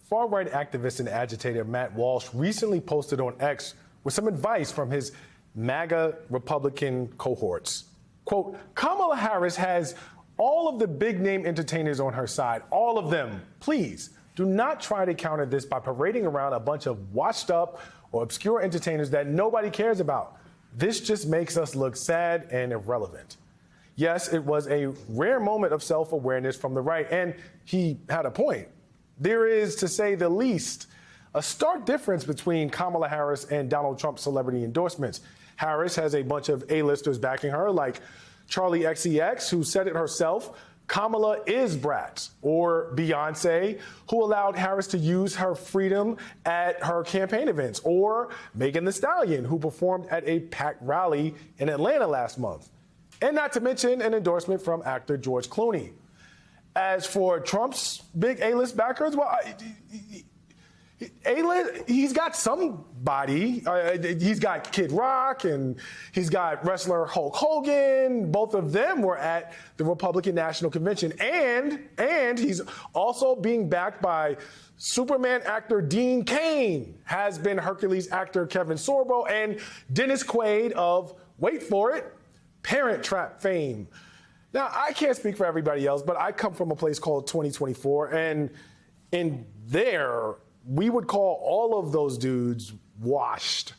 Far-right activist and agitator Matt Walsh recently posted on X with some advice from his MAGA Republican cohorts. Quote, Kamala Harris has all of the big-name entertainers on her side, all of them. Please, do not try to counter this by parading around a bunch of washed-up or obscure entertainers that nobody cares about. This just makes us look sad and irrelevant. Yes, it was a rare moment of self-awareness from the right, and he had a point. There is, to say the least, a stark difference between Kamala Harris and Donald Trump's celebrity endorsements. Harris has a bunch of A-listers backing her, like Charlie XCX, who said it herself. Kamala is Bratz, or Beyonce, who allowed Harris to use her freedom at her campaign events, or Megan Thee Stallion, who performed at a packed rally in Atlanta last month. And not to mention an endorsement from actor George Clooney. As for Trump's big A-list backers, well, A-list, he's got somebody. He's got Kid Rock and he's got wrestler Hulk Hogan. Both of them were at the Republican National Convention. And he's also being backed by Superman actor Dean Cain, has-been Hercules actor Kevin Sorbo, and Dennis Quaid of, wait for it, Parent Trap fame. Now, I can't speak for everybody else, but I come from a place called 2024, and in there, we would call all of those dudes washed.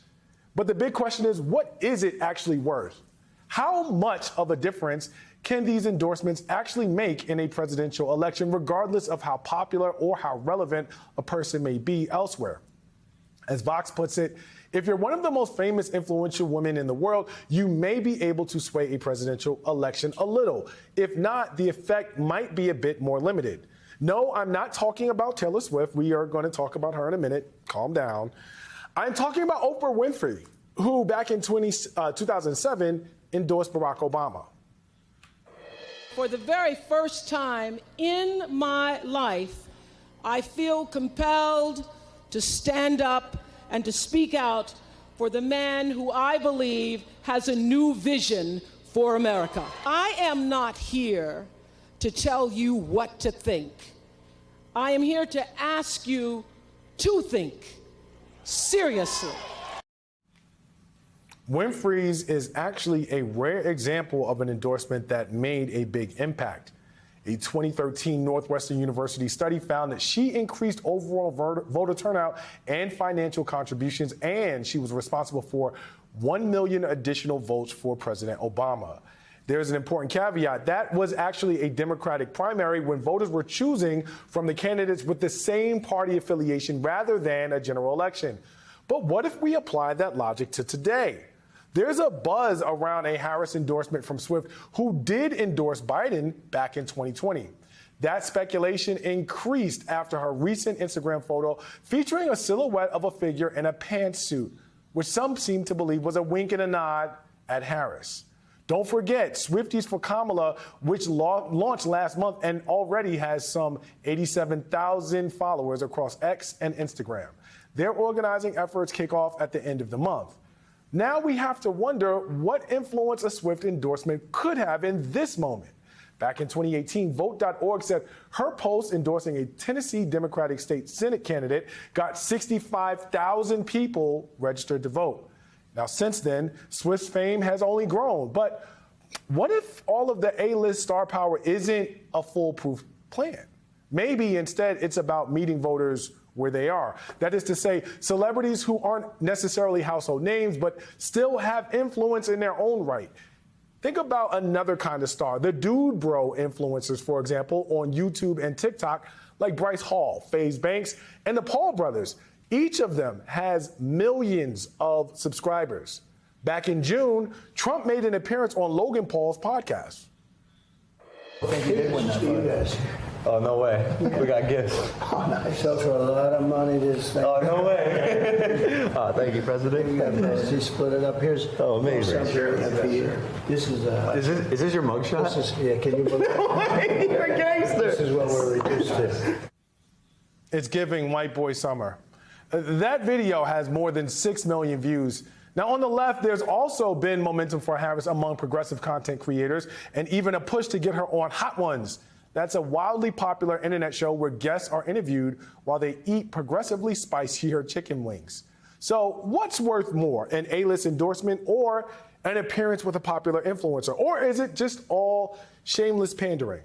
But the big question is, what is it actually worth? How much of a difference can these endorsements actually make in a presidential election, regardless of how popular or how relevant a person may be elsewhere? As Vox puts it, if you're one of the most famous, influential women in the world, you may be able to sway a presidential election a little. If not, the effect might be a bit more limited. No, I'm not talking about Taylor Swift. We are going to talk about her in a minute. Calm down. I'm talking about Oprah Winfrey, who back in 2007 endorsed Barack Obama. For the very first time in my life, I feel compelled to stand up and to speak out for the man who I believe has a new vision for America. I am not here to tell you what to think. I am here to ask you to think seriously. Winfrey's is actually a rare example of an endorsement that made a big impact. A 2013 Northwestern University study found that she increased overall voter turnout and financial contributions, and she was responsible for 1 million additional votes for President Obama. There's an important caveat. That was actually a Democratic primary when voters were choosing from the candidates with the same party affiliation rather than a general election. But what if we apply that logic to today? There's a buzz around a Harris endorsement from Swift, who did endorse Biden back in 2020. That speculation increased after her recent Instagram photo featuring a silhouette of a figure in a pantsuit, which some seem to believe was a wink and a nod at Harris. Don't forget Swifties for Kamala, which launched last month and already has some 87,000 followers across X and Instagram. Their organizing efforts kick off at the end of the month. Now we have to wonder what influence a Swift endorsement could have in this moment. Back in 2018, Vote.org said her post endorsing a Tennessee Democratic State Senate candidate got 65,000 people registered to vote. Now, since then, Swift's fame has only grown. But what if all of the A-list star power isn't a foolproof plan? Maybe instead it's about meeting voters where they are. That is to say, celebrities who aren't necessarily household names, but still have influence in their own right. Think about another kind of star, the dude bro influencers, for example, on YouTube and TikTok, like Bryce Hall, FaZe Banks, and the Paul brothers. Each of them has millions of subscribers. Back in June, Trump made an appearance on Logan Paul's podcast. Oh, no way. We got gifts. Oh, nice. Sells for a lot of money, this thing. Oh, no way. Thank you, President. You split it up. Here's amazing. This is Is this your mugshot? Yeah, can you believe it? You're a gangster. This is what we're reduced to. It's giving white boy summer. That video has more than 6 million views. Now, on the left, there's also been momentum for Harris among progressive content creators and even a push to get her on Hot Ones. That's a wildly popular internet show where guests are interviewed while they eat progressively spicier chicken wings. So what's worth more, an A-list endorsement or an appearance with a popular influencer? Or is it just all shameless pandering?